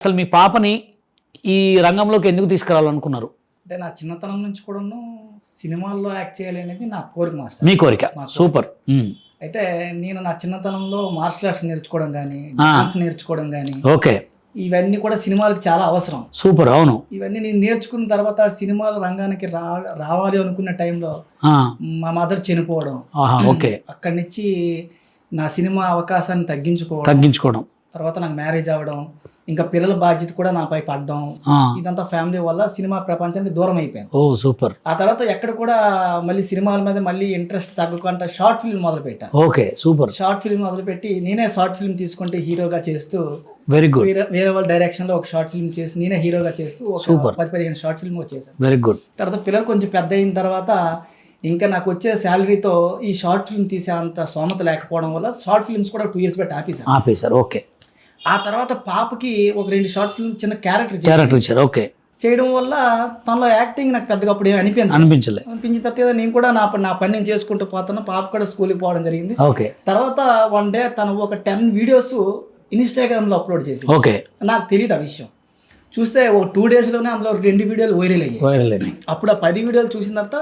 అసలు మీ పాపని ఈ రంగంలోకి ఎందుకు తీసుకురావాలనుకున్నారు? అంటే నా చిన్నతనం నుంచి కూడాను సినిమాల్లో యాక్ట్ చేయాలి అనేది నా కోరిక మాస్టర్. మీ కోరిక. మా కోరిక. సూపర్. అయితే నేను నా చిన్నతనంలో మార్షల్ ఆర్ట్స్ నేర్చుకోవడం కానీ, డాన్స్ నేర్చుకోవడం కానీ, ఓకే, ఇవన్నీ కూడా సినిమాలకు చాలా అవసరం. సూపర్. అవును. ఇవన్నీ నేను నేర్చుకున్న తర్వాత సినిమాల రంగానికి రావాలి అనుకున్న టైంలో మా మదర్ చనిపోవడం, ఓకే, అక్కడి నుంచి నా సినిమా అవకాశాన్ని తగ్గించుకోవడం, తర్వాత నాకు మ్యారేజ్ అవ్వడం, ఇంకా పిల్లల బాధ్యత కూడా నాపై పడడం, ఇదంతా ఫ్యామిలీ వల్ల సినిమా ప్రపంచానికి దూరం అయిపోయాను. ఓ సూపర్. ఆ తర్వాత ఎక్కడ కూడా మళ్ళీ సినిమాల మీద మళ్ళీ ఇంట్రెస్ట్ తగ్గకుండా షార్ట్ ఫిల్మ్ మొదలుపెట్టా. Okay, super. షార్ట్ ఫిల్మ్ మొదలుపెట్టి నేనే షార్ట్ ఫిల్మ్ తీసుకుంటే హీరోగా చేస్తూ, వెరీ గుడ్, వేరే వాళ్ళ డైరెక్షన్ లో ఒక షార్ట్ ఫిల్మ్ చేసి నేనే హీరోగా చేస్తూ సూపర్ 10-15 షార్ట్ ఫిల్మ్ వచ్చేసాను. Very good. తర్వాత పిల్లలు కొంచెం పెద్ద అయిన తర్వాత ఇంకా నాకు వచ్చే శాలరీతో ఈ షార్ట్ ఫిల్మ్ తీసే అంత స్తోమత లేకపోవడం వల్ల షార్ట్ ఫిల్మ్స్ కూడా 2 years బట్టి ఆపేశారు. ఓకే. ఆ తర్వాత పాపకి ఒక 2 షార్ట్ ఫిల్మ్ చిన్న క్యారెక్టర్ ఇచ్చారు. ఓకే. చేయడం వల్ల తనలో యాక్టింగ్ నాకు పెద్దగా అప్పుడు అనిపించిన తర్వాత నేను కూడా నా పని నేను చేసుకుంటూ పోతాను. పాప కూడా స్కూల్కి పోవడం జరిగింది. ఓకే. తర్వాత వన్ డే తను ఒక 10 వీడియోస్ ఇన్స్టాగ్రామ్లో అప్లోడ్ చేసి, ఓకే, నాకు తెలియదు ఆ విషయం. చూస్తే ఒక 2 daysలోనే అందులో 2 వీడియోలు వైరల్ అయ్యాయి. అప్పుడు ఆ 10 వీడియోలు చూసిన తర్వాత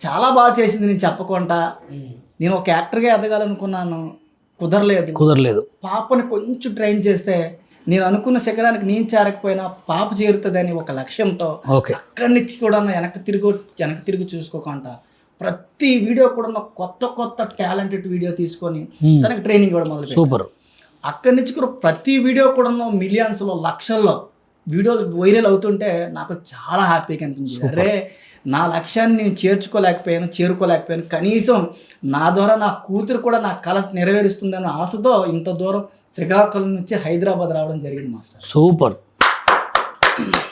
చాలా బాగా చేసింది. నేను చెప్పకుండా నేను ఒక యాక్టర్గా ఎదగాలనుకున్నాను, కుదరలేదు. పాపని కొంచెం ట్రైన్ చేస్తే నేను అనుకున్న శిఖరానికి నేను చేరకపోయినా పాప చేరుతుందని ఒక లక్ష్యంతో అక్కడి నుంచి కూడా వెనక్కి తిరిగి చూసుకోకుండా ప్రతి వీడియో కూడా కొత్త టాలెంటెడ్ వీడియో తీసుకొని తనకి ట్రైనింగ్ ఇవ్వడం మొదలు. సూపర్. అక్కడి నుంచి కూడా ప్రతి వీడియో కూడా మిలియన్స్లో లక్షల్లో వీడియోలు వైరల్ అవుతుంటే నాకు చాలా హ్యాపీగా అనిపించింది. అరే, నా లక్ష్యాన్ని నేను చేరుకోలేకపోయాను, కనీసం నా ద్వారా నా కూతురు కూడా నా కళ నెరవేరుస్తుందన్న ఆశతో ఇంత దూరం శ్రీకాకుళం నుంచి హైదరాబాద్ రావడం జరిగింది మాస్టర్. సూపర్.